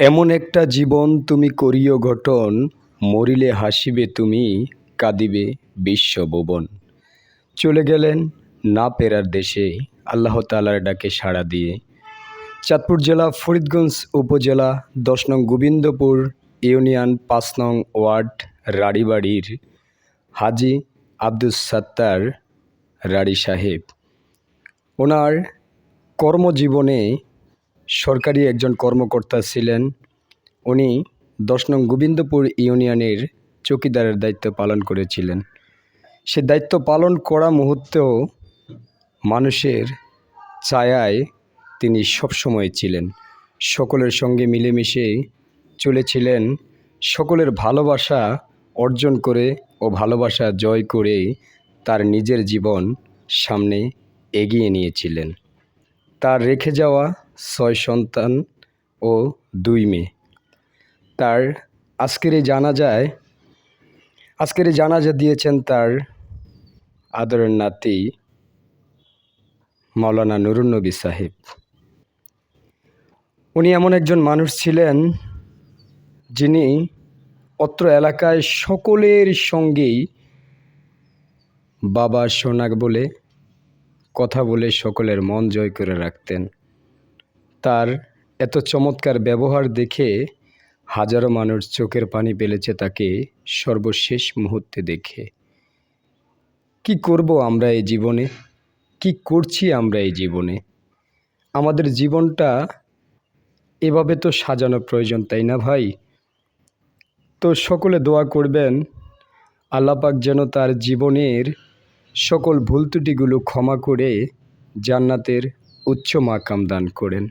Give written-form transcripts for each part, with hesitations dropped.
এমন একটা জীবন তুমি করিও গঠন, মরিলে হাসিবে তুমি, কাঁদিবে বিশ্বভুবন। চলে গেলেন না ফেরার দেশে, আল্লাহ তাআলার ডাকে সাড়া দিয়ে। চাঁদপুর জেলা ফরিদগঞ্জ উপজেলা ১০ নং গোবিন্দপুর ইউনিয়ন ৫ নং ওয়ার্ড রাড়িবাড়ির হাজী আব্দুস সাত্তার রাড়ি সাহেব ওনার কর্মজীবনে সরকারি একজন কর্মকর্তা ছিলেন। উনি ১০ নং গোবিন্দপুর ইউনিয়নের চৌকিদারের দায়িত্ব পালন করেছিলেন। সে দায়িত্ব পালন করা মুহূর্তেও মানুষের ছায়ায় তিনি সবসময় ছিলেন। সকলের সঙ্গে মিলেমিশে চলেছিলেন। সকলের ভালোবাসা অর্জন করে ও ভালোবাসা জয় করে তার নিজের জীবন সামনে এগিয়ে নিয়েছিলেন। তার রেখে যাওয়া ৬ সন্তান ও ২ মেয়ে। তার আজকের এই জানাজা দিয়েছেন তার আদরের নাতি মাওলানা নুরুন নবী সাহেব। উনি এমন একজন মানুষ ছিলেন যিনি অত্র এলাকায় সকলের সঙ্গেই বাবা সোনা বলে কথা বলে সকলের মন জয় করে রাখতেন। তার এত চমৎকার ব্যবহার দেখে হাজারো মানুষ চোখের পানি ফেলেছে তাকে সর্বশেষ মুহূর্তে দেখে। কি করব আমরা এই জীবনে, কি করছি আমরা এই জীবনে? আমাদের জীবনটা এভাবে তো সাজানো প্রয়োজন, তাই না ভাই? তো সকলে দোয়া করবেন আল্লাহ পাক যেন তার জীবনের সকল ভুল ত্রুটিগুলো ক্ষমা করে জান্নাতের উচ্চ মাকাম দান করেন।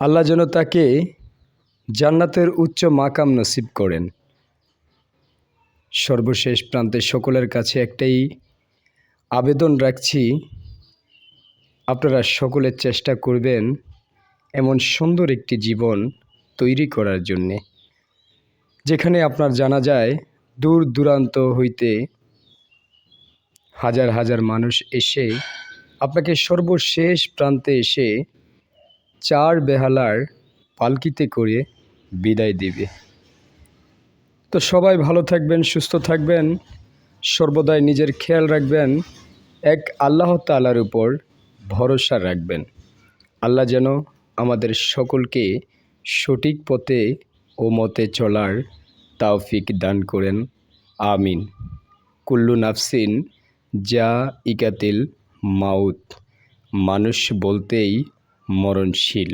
আল্লাহ যেন তাকে জান্নাতের উচ্চ মাকাম নসিব করেন। সর্বশেষ প্রান্তে সকলের কাছে একটাই আবেদন রাখছি, আপনারা সকলে চেষ্টা করবেন এমন সুন্দর একটি জীবন তৈরি করার জন্যে, যেখানে আপনার জানা যায় দূর দূরান্ত হইতে হাজার হাজার মানুষ এসে আপনাকে সর্বশেষ প্রান্তে এসে চার বেহালার পালকিতে করে বিদায় দিবে। তো সবাই ভালো থাকবেন, সুস্থ থাকবেন, সর্বদাই নিজের খেয়াল রাখবেন, এক আল্লাহ তাআলার উপর ভরসা রাখবেন। আল্লাহ যেন আমাদের সকলকে সঠিক পথে ও মতে চলার তৌফিক দান করেন। আমিন। কুল্লু নাফসিন জাইকাতুল মাউত, মানুষ বলতেই মরণশীল।